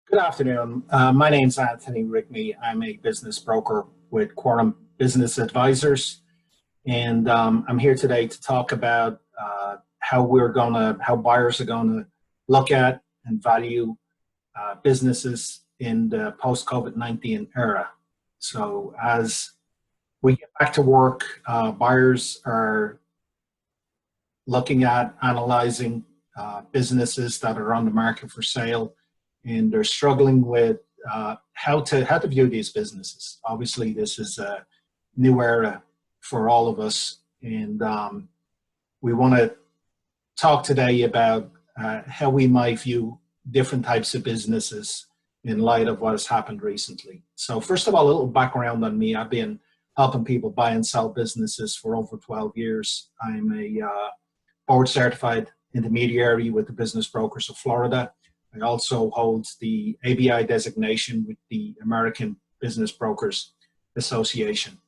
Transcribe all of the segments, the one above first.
Good afternoon. My name's Anthony Rigney. I'm a business broker with Quorum Business Advisors, and I'm here today to talk about how buyers are gonna look at and value businesses in the post-COVID-19 era. So as we get back to work, buyers are looking at analyzing businesses that are on the market for sale, and they're struggling with how to view these businesses. Obviously, this is a new era for all of us, and we want to talk today about how we might view different types of businesses in light of what has happened recently. So first of all, a little background on me. I've been helping people buy and sell businesses for over 12 years. I'm a board certified intermediary with the Business Brokers of Florida. I also hold the ABI designation with the American Business Brokers Association.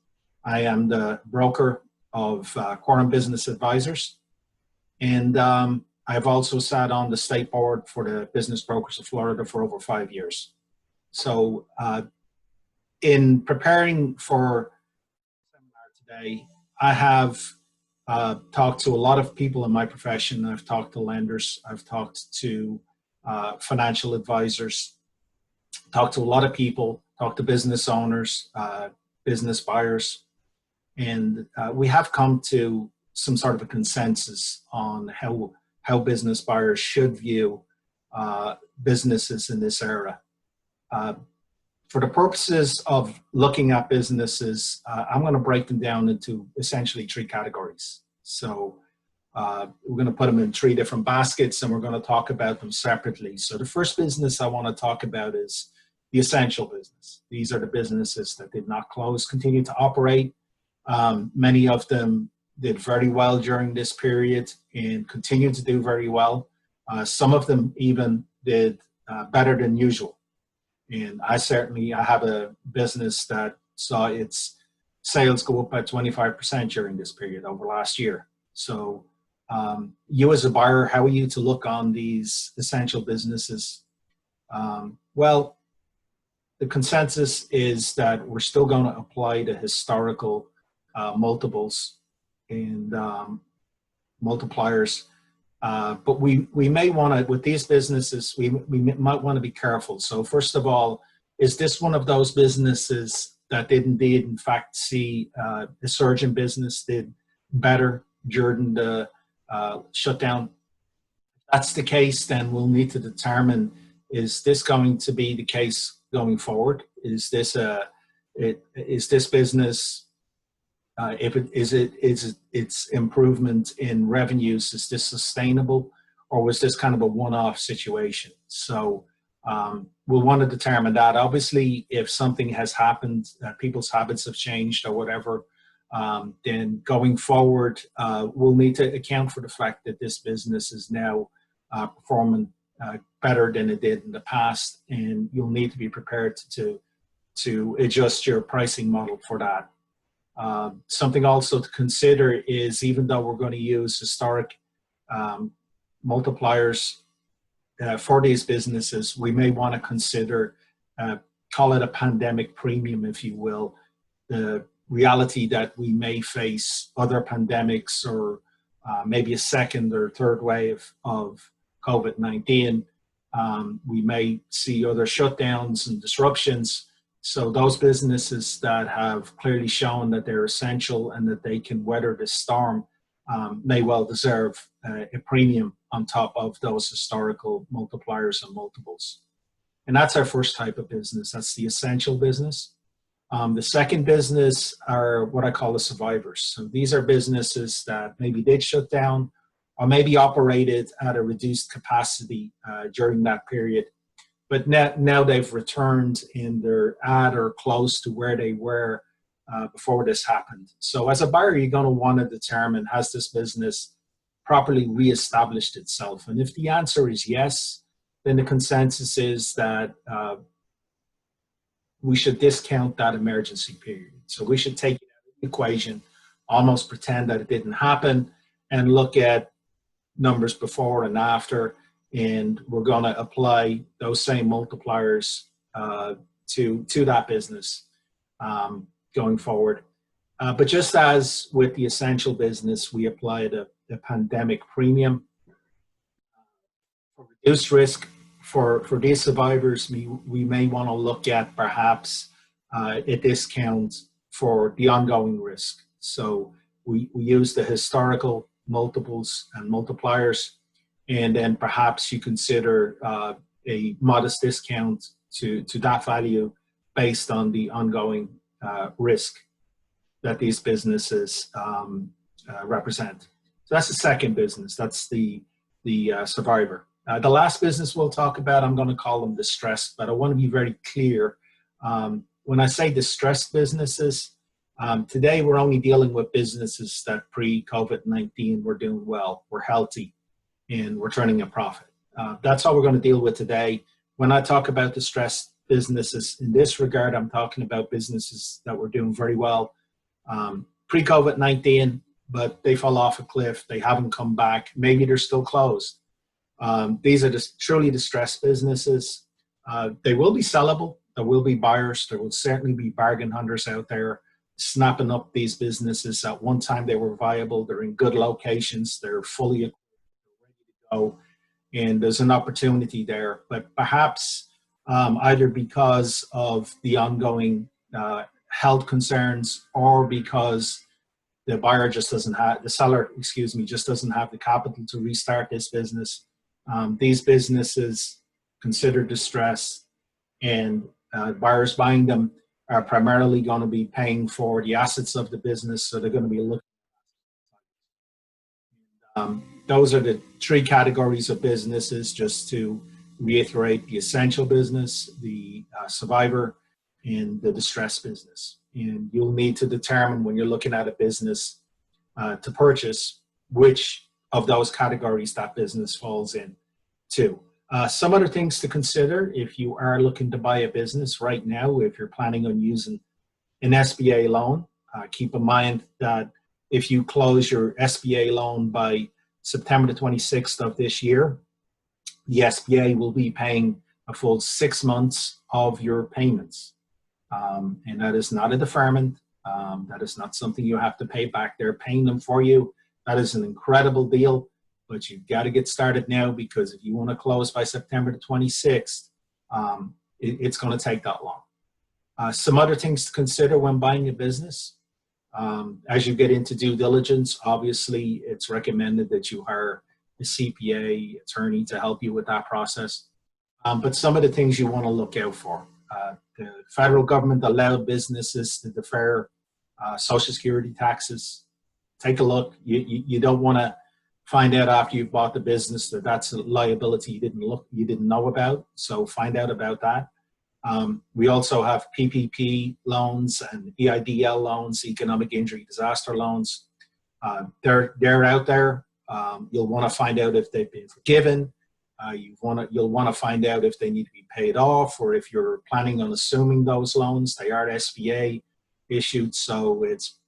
I am the broker of Quorum Business Advisors, and I've also sat on the state board for the Business Brokers of Florida for over 5 years. So in preparing for the seminar today, I have talked to a lot of people in my profession. I've talked to lenders, I've talked to financial advisors, talk to a lot of people, talk to business owners, business buyers, and we have come to some sort of a consensus on how business buyers should view businesses in this era. For the purposes of looking at businesses, I'm going to break them down into essentially 3 categories. So we're going to put them in 3 different baskets, and we're going to talk about them separately. So the first business I want to talk about is the essential business. These are the businesses that did not close, continue to operate. Many of them did very well during this period and continue to do very well. Some of them even did better than usual. And I have a business that saw its sales go up by 25% during this period over last year. So you as a buyer, how are you to look on these essential businesses? Well, the consensus is that we're still going to apply the historical multiples and multipliers, but we may want to, with these businesses, we might want to be careful. So first of all, is this one of those businesses that did indeed, in fact, see the surge in business, did better during the shutdown? If that's the case, then we'll need to determine, is this going to be the case going forward? Is this business, its improvement in revenues, is this sustainable, or was this kind of a one-off situation? So we'll want to determine that. Obviously, if something has happened, people's habits have changed or whatever, then going forward, we'll need to account for the fact that this business is now performing better than it did in the past, and you'll need to be prepared to adjust your pricing model for that. Something also to consider is, even though we're going to use historic multipliers for these businesses, we may want to consider, call it a pandemic premium, if you will, the reality that we may face other pandemics, or maybe a second or third wave of COVID-19. We may see other shutdowns and disruptions. So those businesses that have clearly shown that they're essential and that they can weather the storm may well deserve a premium on top of those historical multipliers and multiples. And that's our first type of business. That's the essential business. The second business are what I call the survivors. So these are businesses that maybe did shut down or maybe operated at a reduced capacity during that period, but now they've returned and they're at or close to where they were before this happened. So as a buyer, you're going to want to determine, has this business properly reestablished itself? And if the answer is yes, then the consensus is that we should discount that emergency period. So we should take it out of the equation, almost pretend that it didn't happen, and look at numbers before and after, and we're going to apply those same multipliers to that business going forward. But just as with the essential business, we applied a pandemic premium for reduced risk. For these survivors, we may want to look at perhaps a discount for the ongoing risk. So we use the historical multiples and multipliers, and then perhaps you consider a modest discount to that value based on the ongoing risk that these businesses represent. So that's the second business. That's the survivor. The last business we'll talk about, I'm going to call them distressed, but I want to be very clear. When I say distressed businesses, today we're only dealing with businesses that pre-COVID-19 were doing well, we're healthy, and we're turning a profit. That's all we're going to deal with today. When I talk about distressed businesses in this regard, I'm talking about businesses that were doing very well pre-COVID-19, but they fell off a cliff. They haven't come back. Maybe they're still closed. These are just truly distressed businesses. They will be sellable. There will be buyers. There will certainly be bargain hunters out there snapping up these businesses. At one time they were viable. They're in good locations. They're fully equipped, ready to go, and there's an opportunity there. But perhaps either because of the ongoing health concerns, or because the buyer just doesn't have, the seller, excuse me, just doesn't have the capital to restart this business. These businesses considered distressed, and buyers buying them are primarily going to be paying for the assets of the business, so they're going to be looking. Those are the three categories of businesses, just to reiterate: the essential business, the survivor, and the distressed business. And you'll need to determine when you're looking at a business to purchase which of those categories that business falls in to. Some other things to consider if you are looking to buy a business right now, if you're planning on using an SBA loan, keep in mind that if you close your SBA loan by September the 26th of this year, the SBA will be paying a full 6 months of your payments. And that is not a deferment. That is not something you have to pay back. They're paying them for you. That is an incredible deal, but you've got to get started now, because if you want to close by September the 26th, it's going to take that long. Some other things to consider when buying a business. As you get into due diligence, obviously it's recommended that you hire a CPA attorney to help you with that process. But some of the things you want to look out for. The federal government allowed businesses to defer Social Security taxes. Take a look. You don't want to find out after you've bought the business that that's a liability you didn't know about. So find out about that. We also have PPP loans and EIDL loans, economic injury disaster loans. They're out there. You'll want to find out if they've been forgiven. You'll want to find out if they need to be paid off, or if you're planning on assuming those loans. They are SBA issued, so it's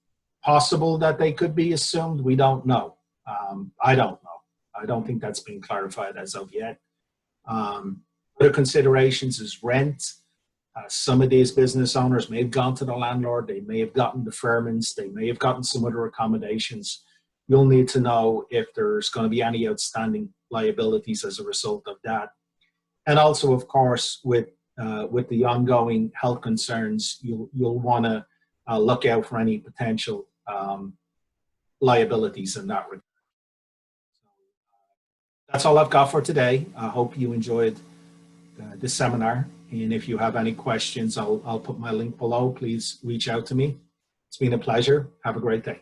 possible that they could be assumed. We don't know. I don't know. I don't think that's been clarified as of yet. Other considerations is rent. Some of these business owners may have gone to the landlord. They may have gotten deferments. They may have gotten some other accommodations. You'll need to know if there's going to be any outstanding liabilities as a result of that. And also, of course, with the ongoing health concerns, you'll want to look out for any potential liabilities in that regard. That's all I've got for today. I hope you enjoyed this seminar. And if you have any questions, I'll put my link below. Please reach out to me. It's been a pleasure. Have a great day.